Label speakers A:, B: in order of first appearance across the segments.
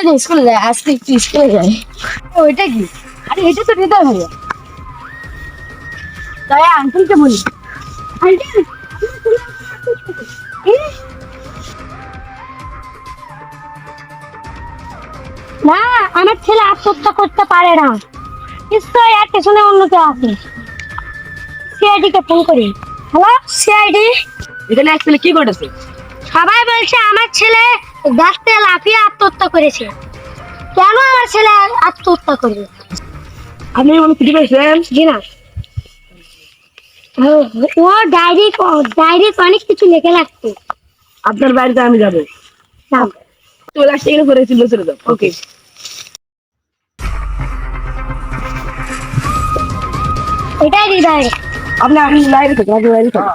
A: প্রতিদিন স্কুলে যায়, আজকে একটু স্কুলে যায়। ওইটা কি? আরে এটা তো হৃদয় ভাইয়া। তাই আঙ্কেলকে বলি, আঙ্কেল না, আমার ছেলে আত্মহত্যা করতে পারে না, নিশ্চয়ই এর পেছনে অন্য কেউ আছে। সিআইডি কে ফোন করি। হ্যালো সিআইডি,
B: এখানে অ্যাকচুয়ালি কি ঘটেছে?
A: সবাই বলছে আমার ছেলে গাছ থেকে লাফিয়ে আত্মহত্যা করেছে। কেন আমার ছেলে আত্মহত্যা করবে?
B: আপনি কোনো খুঁজে পেয়েছেন?
A: জি না। ও ডায়েরি অনেক কিছু লিখে রাখতো।
B: আপনার বাড়িতে আমি যাবো।
A: নাও।
B: তো লাস্টে এখানে করেছিল ছেড়ে দাও। ওকে।
A: এটাই হৃদয়।
B: আপনি বাইরে থাকুন, আপনি বাইরে থাকুন।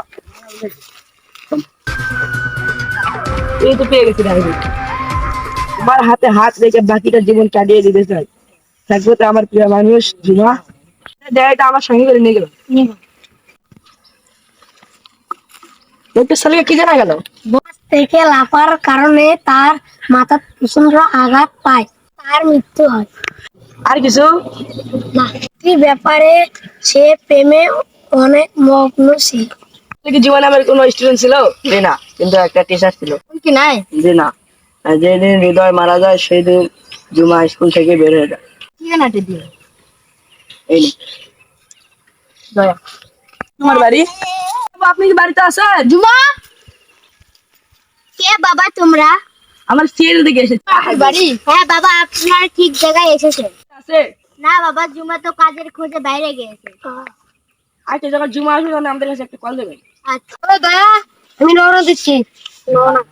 B: এই তো পেয়ে গেছি ডায়েরি। তোমার হাতে হাত রেখে বাকিটা জীবন কাটিয়ে দিতে চাই। থাকবো তো আমার প্রিয় মানুষ ঝুমা। ডায়েরিটা আমার সঙ্গে করে নিয়ে গেল। একটা ছেলেকে কি জানা গেল?
A: বাস থেকে লাফার কারণে তার মাথা প্রচন্ড আঘাত পায়, তার মৃত্যু হয়।
B: আর কিছু?
A: না, এই ব্যাপারে সে প্রেমে অনেক মগ্ন ছিল।
B: কি জীবনে আমার কোনো স্টুডেন্ট ছিল? জি না, কিন্তু একটা টিচার ছিল।
A: কি নাই?
B: জি না। আর যেদিন হৃদয় মারা যায় সেই দিন জুমা স্কুল থেকে বের হয়ে যায়।
A: কি জানাতে দিয়ে
B: এই নে।
A: দয়া।
B: তোমার বাড়ি? আপনি কি বাড়িতে আছেন?
A: জুমা, কে বাবা তোমরা?
B: আমার সিএল দিকে এসেছে।
A: বাড়ি? হ্যাঁ বাবা, আপনারা ঠিক জায়গায় এসেছেন।
B: আছে?
A: না বাবা, জুমা তো কাজের খোঁজে বাইরে গিয়েছে।
B: আচ্ছা, যখন জুমা আসবে তখন আমাদের কাছে একটা কল দেবেন।
A: আচ্ছা দয়া, আমি রওনা দিচ্ছি। রওনা।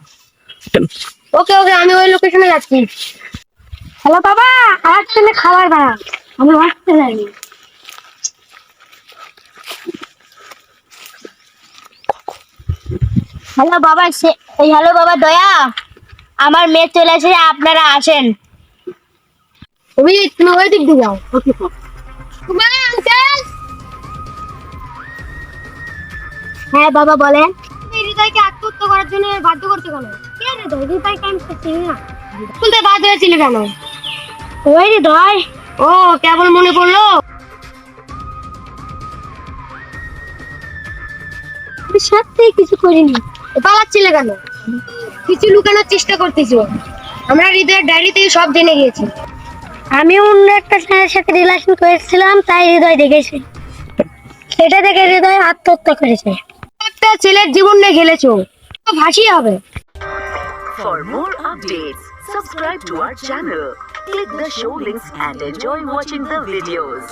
A: ওকে ওকে, আমি ওই লোকেশনে যাচ্ছি। হ্যালো বাবা, আমার ছেলে খাবার বাড়া, আমি আসতে যাইনি। হ্যালো বাবা, হ্যালো বাবা দয়া, আমার মেয়ে চলে এসেছে, আপনারা আসেন। তুমি ওই দিক দিয়ে যাও। Okay uncle. হ্যাঁ বাবা বলেন। তুমি হৃদয়কে আত্মহত্যা করার জন্য বাধ্য করতে কেন? কে হৃদয়? হৃদয়কে আমি তো চিনি না। শুনতে বাধ্য হয়েছিলে কেন? ওই হৃদয়। ও, কেবল মনে পড়লো। আমি সত্যিই কিছু করিনি। পালাচ্ছিলে কেন? কিছু লুকানোর চেষ্টা করতেছো। আমরা হৃদয়ের ডায়েরি থেকে সব জেনে গিয়েছি। আমি অন্য একটা ছেলের সাথে রিলেশন করেছিলাম, তাই হৃদয় দেখেছি। সেটা দেখে হৃদয় আত্মহত্যা করেছে। একটা ছেলের জীবন নিয়ে খেলেছো, তো ফাঁসি হবে।
C: For more updates, subscribe to our channel, click the show links and enjoy watching the videos.